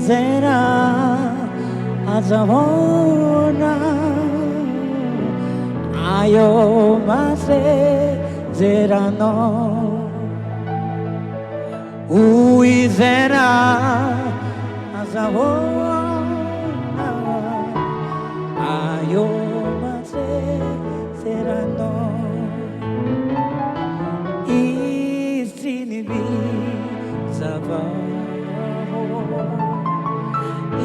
Uizera azabona ayo masezerano. Uizera azabona ayo masezerano. Isi ntibizavaho,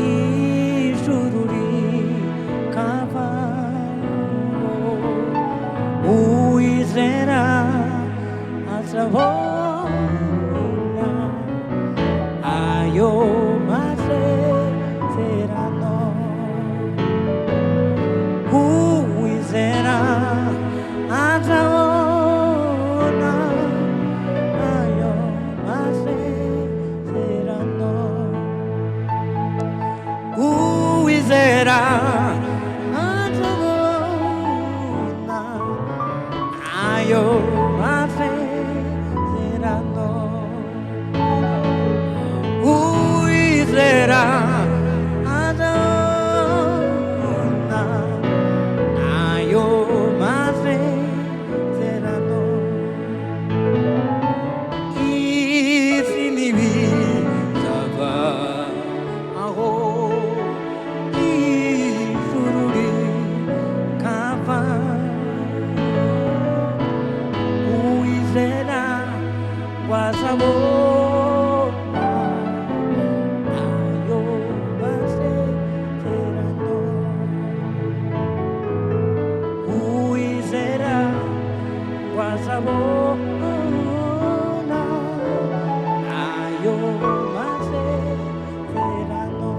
ijuru rikavaho. Uwizera azabona ayo masezerano. Uwizera azabona ayo masezerano. Uwizera azabona ayo masezerano. Uwizera azabona ayo masezerano. Isi ntibizavaho, ijuru rikavaho. Uwizera azabona ayo masezerano. Uwizera azabona ayo masezerano.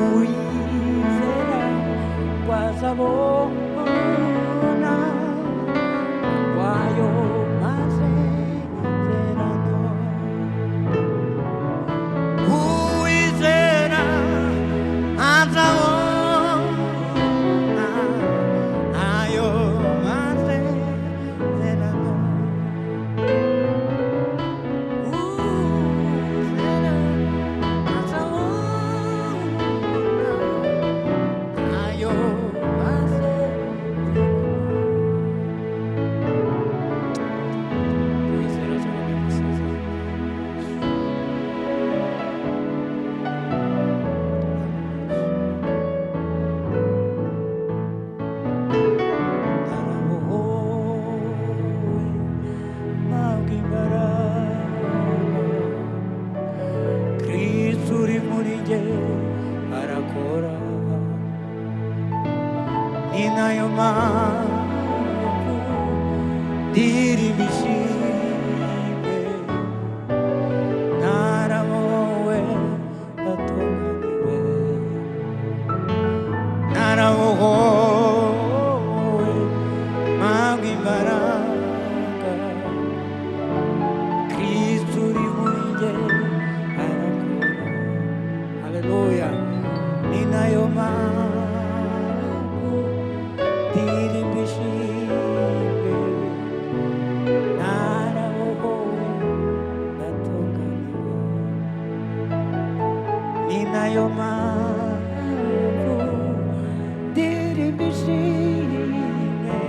Uwizera azabona ayo masezerano. Uwizera azabona ayo masezerano. Uwizera azabona ayo masezerano. Uwizera azabona amasezerano. Kristo uri muri jye arakora, ni nayo mpamvu ndirimba ishimwe. Narabohowe ndatunganiwe, narabohowe mpabwa imbaraga. Kristo uri muri jye arakora. Haleluya. Ni nayo mpamvu ndirimba ishimwe. Narabohowe ndatunganiwe, ni nayo mpamvu ndirimba ishimwe.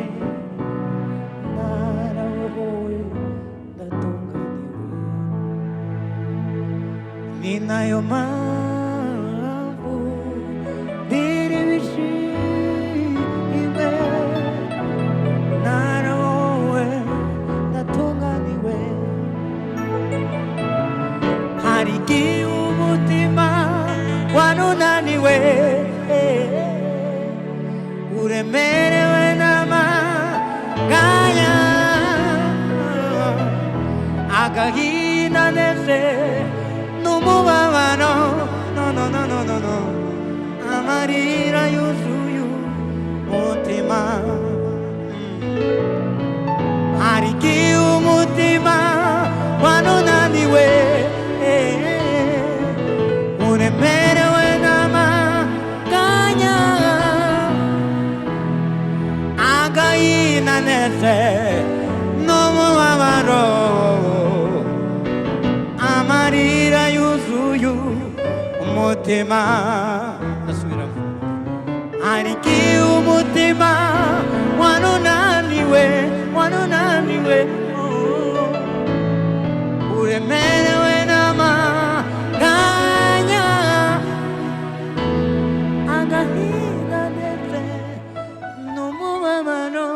Narabohowe ndatunganiwe, ni nayo mpamvu ndirimba ishimwe. Narabohowe ndatunganiwe. Hari igihe umutima wanunaniwe, uremerewe n'amaganya, agahinda ndetse n'umubabaro. No, no, no, no, no, no. Amarira yuzuye umutima. Hari igihe umutima wanunaniwe, uremerewe n'amaganya, agahinda ndetse n'umubabaro. Amarira yuzuye umutima nasubiramo ariki umutima wanunaniwe uremerewe n'amaganya agahinda ndetse n'umubabaro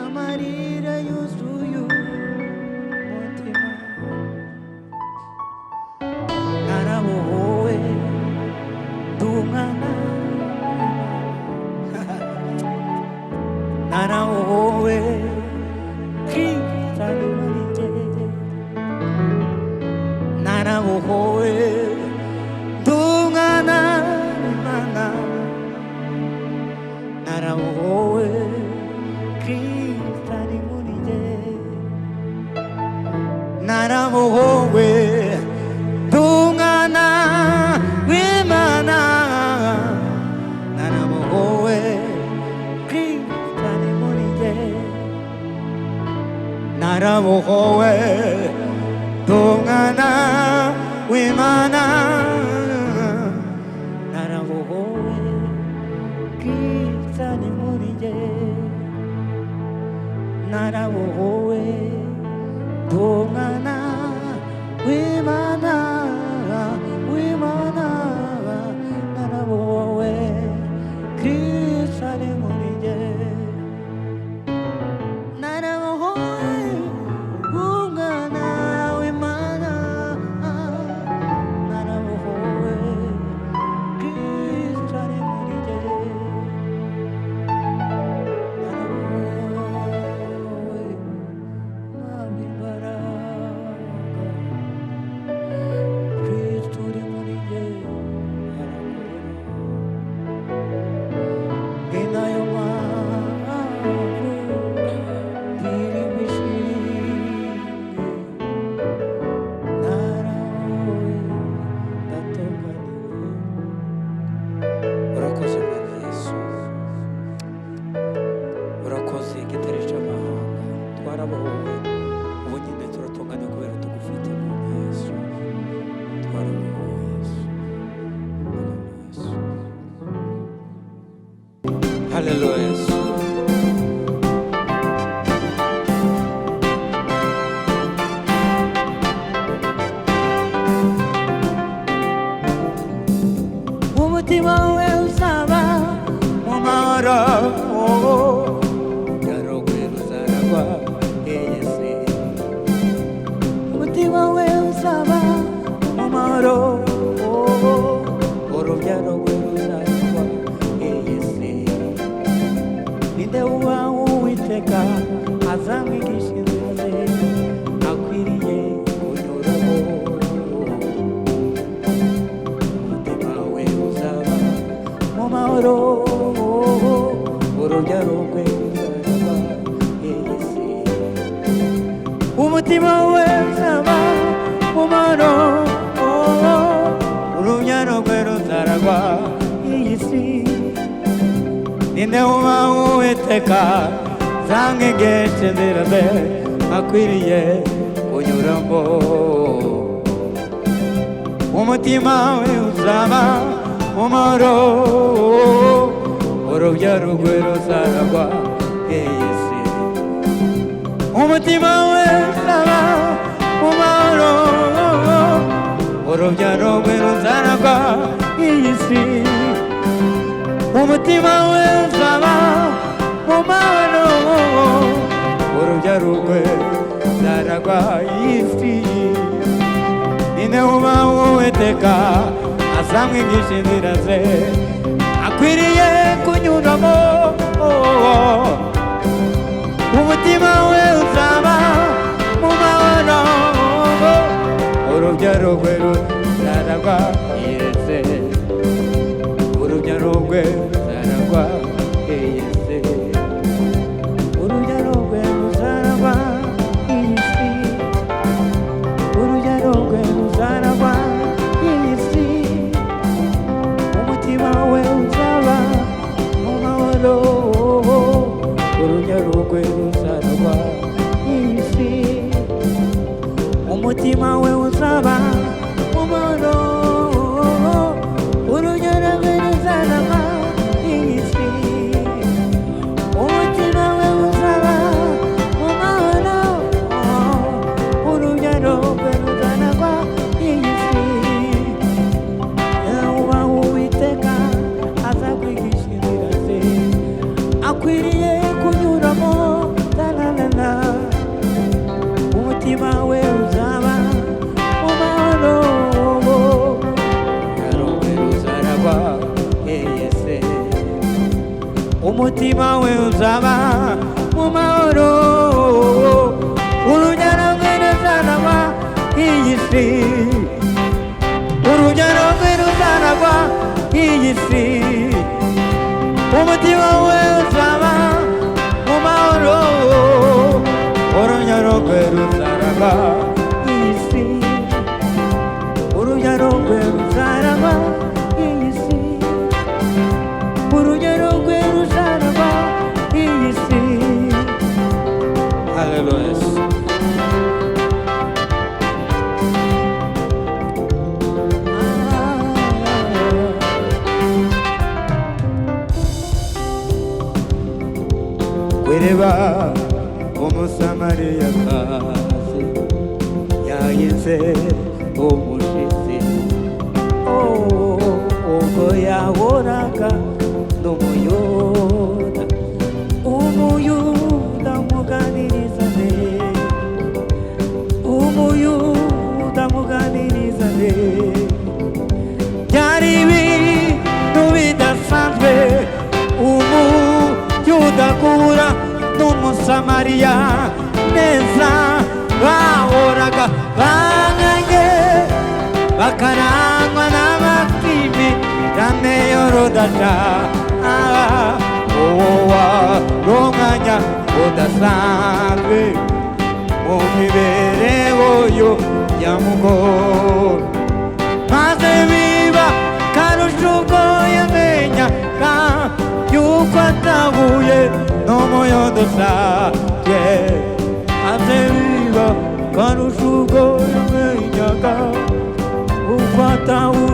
amarira yuzuye umutima narabohowe dumwana narabohowe Kristo muri jye narabohowe dumwana Imana narabohowe Kristo muri jye narabohowe dumwana w'Imana narabohowe Kristo muri jye narabohowe dumwana w'Imana narabohowe Kristo muri jye narabohowe dumwana w'Imana narabohowe Kristo muri jye narabohowe dumwana w'Imana narabohowe Kristo muri jye narabohowe Kristo muri jye inayo mpamvu iri bishimye narahowe ndatunganiwe urakoze Mwami Yesu urakoze gitare cy'amahanga twarabohowe ubu nyine turatungana kubera tugufite Mwami Yesu twarabohowe Yesu Hallelujah Yesu umutima we usaba mu mahoro yarogwe ruzaragwa Yesu umutima we usaba mu mahoro urubyaro rwe ruzaragwa Yesu ninde uba Uwiteka azamwigisha inzira ze akwiriye kunyuramo umutima we uzaba mu mahoro urubyaro rwe ruzaragwa Yesu umutima we uzaba mu mahoro urubyaro rwe ruzaragwa Yesu ninde uba Uwiteka azamwigisha inzira ze akwiriye kunyuramo umutima we uzaba mu mahoro urubyaro rwe ruzaragwa Yesu umutima we uzaba mu mahoro urubyaro rwe ruzaragwa Yesu umutima we uzaba mu mahoro urubyaro rwe ruzaragwa Yesu ninde uba Uwiteka azamwigisha inzira ze akwiriye kunyuramo umutima we uzaba mu mahoro urubyaro rwe ruzaragwa Yesu urubyaro rwe ruzaragwa Yesu urubyaro rwe ruzaragwa Yesu urubyaro rwe ruzaragwa Yesu umutima we uzaba mu mahoro urubyaro rwe ruzaragwa Yesu umutima we uzaba mu mahoro umutima we uzaba mu mahoro. Urugero rwe ruzaragwa iyi si, urugero rwe ruzaragwa iyi si, umutima we uzaba mu mahoro. Urugero rwe ruzaragwa iyi si, urugero rwe ruzaragwa iyi si, urugero rwe ruzaragwa iyi si. Hallelujah. Kw'iriba umusamariyakazi yahinze umushitsi, ubwo yahoraga n'umuyuda, umuyuda amuganiriza neza, umuyuda amuganiriza neza. Byari ibintu bidasanzwe umuyuda guhura n'umusamariya neza, bahoraga banganye bakarangwa n'amakimbirane y'urudaca. Uwo wari umwanya udasanzwe mu mibereho y'umugore, maze biba karusha ubwo yamenyaga yuko atahuye n'umuyuda usanzwe, maze biba karusha ubwo yamenyaga yuko atahuye